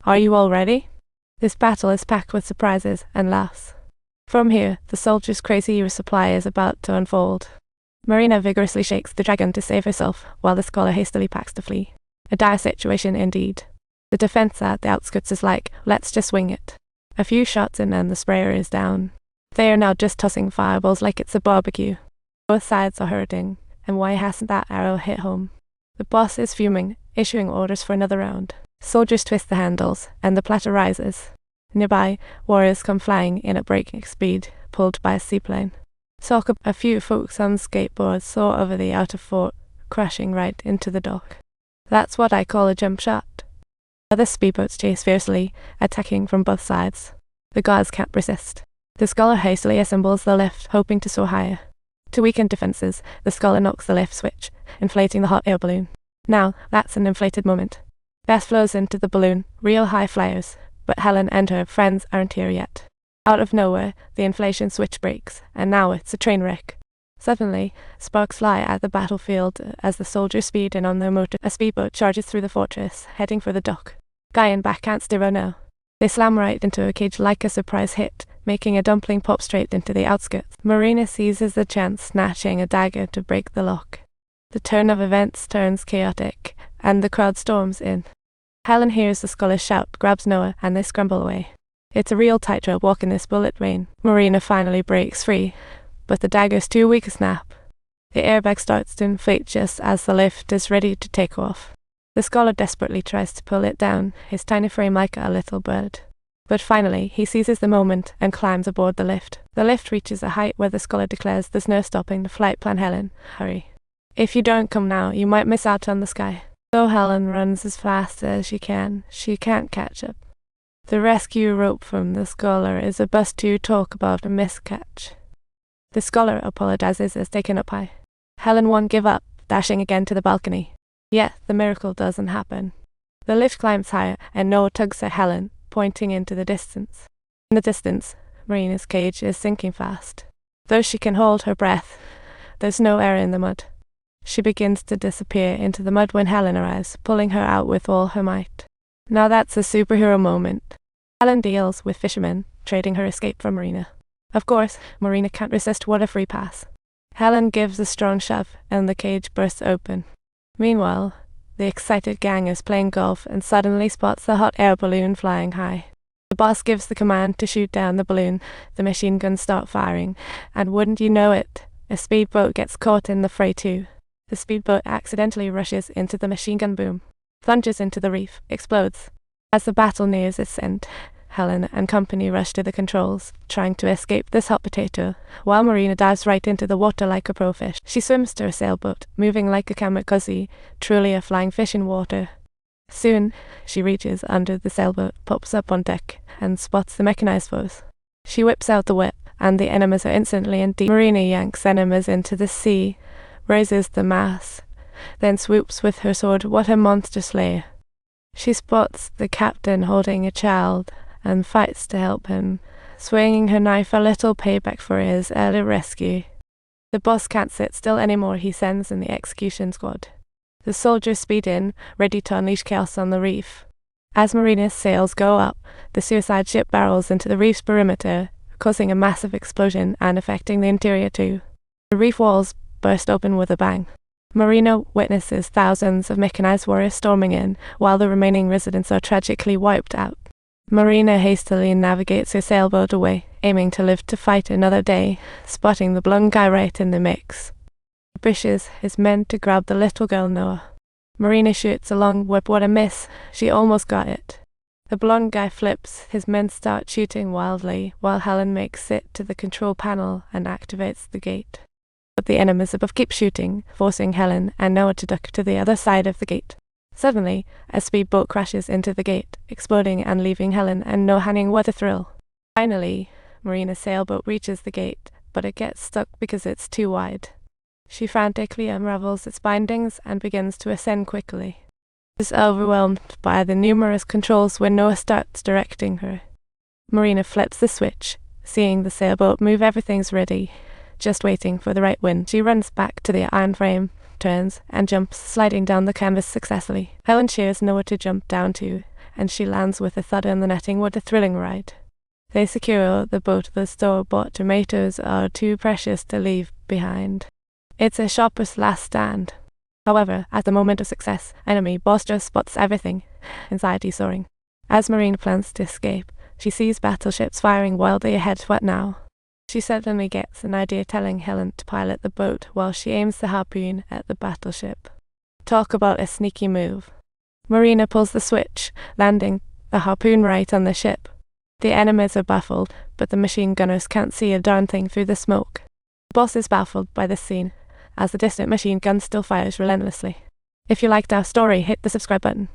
Are you all ready? This battle is packed with surprises and laughs. From here, the soldiers' crazy resupply is about to unfold. Marina vigorously shakes the dragon to save herself, while the scholar hastily packs to flee. A dire situation indeed. The defense at the outskirts is like, let's just wing it. A few shots in and the sprayer is down. They are now just tossing fireballs like it's a barbecue. Both sides are hurting, and why hasn't that arrow hit home? The boss is fuming, issuing orders for another round. Soldiers twist the handles, and the platter rises. Nearby, warriors come flying in at breakneck speed, pulled by a seaplane. A few folks on skateboards soar over the outer fort, crashing right into the dock. That's what I call a jump shot. Other speedboats chase fiercely, attacking from both sides. The guards can't resist. The scholar hastily assembles the lift, hoping to soar higher. To weaken defenses, the scholar knocks the lift switch, inflating the hot air balloon. Now, that's an inflated moment. Gas flows into the balloon, real high flyers, but Helen and her friends aren't here yet. Out of nowhere, the inflation switch breaks, and now it's a train wreck. Suddenly, sparks fly at the battlefield as the soldiers speed in on their motor. A speedboat charges through the fortress, heading for the dock. Guy and back can't steer now. They slam right into a cage like a surprise hit, making a dumpling pop straight into the outskirts. Marina seizes the chance, snatching a dagger to break the lock. The turn of events turns chaotic, and the crowd storms in. Helen hears the scholar shout, grabs Noah, and they scramble away. It's a real tightrope walk in this bullet rain. Marina finally breaks free, but the dagger's too weak to snap. The airbag starts to inflate just as the lift is ready to take off. The scholar desperately tries to pull it down, his tiny frame like a little bird. But finally, he seizes the moment and climbs aboard the lift. The lift reaches a height where the scholar declares there's no stopping the flight plan. Helen, hurry. If you don't come now, you might miss out on the sky. So Helen runs as fast as she can't catch up. The rescue rope from the scholar is a bust to talk about a miscatch. The scholar apologizes as taken up high. Helen won't give up, dashing again to the balcony. Yet the miracle doesn't happen. The lift climbs higher, and Noah tugs at Helen, pointing into the distance. In the distance, Marina's cage is sinking fast. Though she can hold her breath, there's no air in the mud. She begins to disappear into the mud when Helen arrives, pulling her out with all her might. Now that's a superhero moment. Helen deals with fishermen, trading her escape from Marina. Of course, Marina can't resist what a free pass. Helen gives a strong shove, and the cage bursts open. Meanwhile, the excited gang is playing golf and suddenly spots the hot air balloon flying high. The boss gives the command to shoot down the balloon, the machine guns start firing, and wouldn't you know it, a speedboat gets caught in the fray too. The speedboat accidentally rushes into the machine gun boom, plunges into the reef, explodes. As the battle nears its end, Helen and company rush to the controls, trying to escape this hot potato, while Marina dives right into the water like a pro fish. She swims to her sailboat, moving like a kamikaze, truly a flying fish in water. Soon, she reaches under the sailboat, pops up on deck, and spots the mechanized foes. She whips out the whip, and the enemies are instantly in deep. Marina yanks enemies into the sea, raises the mast, then swoops with her sword. What a monster slayer! She spots the captain holding a child, and fights to help him, swinging her knife, a little payback for his early rescue. The boss can't sit still anymore, he sends in the execution squad. The soldiers speed in, ready to unleash chaos on the reef. As Marina's sails go up, the suicide ship barrels into the reef's perimeter, causing a massive explosion and affecting the interior too. The reef walls burst open with a bang. Marina witnesses thousands of mechanized warriors storming in, while the remaining residents are tragically wiped out. Marina hastily navigates her sailboat away, aiming to live to fight another day, spotting the blonde guy right in the mix. He pushes his men to grab the little girl Noah. Marina shoots a long whip. What a miss! She almost got it. The blonde guy flips, his men start shooting wildly, while Helen makes it to the control panel and activates the gate. But the enemies above keep shooting, forcing Helen and Noah to duck to the other side of the gate. Suddenly, a speedboat crashes into the gate, exploding and leaving Helen and Noah hanging. What a thrill! Finally, Marina's sailboat reaches the gate, but it gets stuck because it's too wide. She frantically unravels its bindings and begins to ascend quickly. She is overwhelmed by the numerous controls when Noah starts directing her. Marina flips the switch, seeing the sailboat move. Everything's ready, just waiting for the right wind. She runs back to the iron frame, turns, and jumps, sliding down the canvas successfully. Helen cheers Noah to jump down too, and she lands with a thud on the netting. What a thrilling ride. They secure the boat. The store-bought tomatoes are too precious to leave behind. It's a shopper's last stand. However, at the moment of success, enemy boss just spots everything, anxiety soaring. As Marine plans to escape, she sees battleships firing wildly ahead. What now? She suddenly gets an idea, telling Helen to pilot the boat while she aims the harpoon at the battleship. Talk about a sneaky move. Marina pulls the switch, landing the harpoon right on the ship. The enemies are baffled, but the machine gunners can't see a darn thing through the smoke. The boss is baffled by this scene, as the distant machine gun still fires relentlessly. If you liked our story, hit the subscribe button.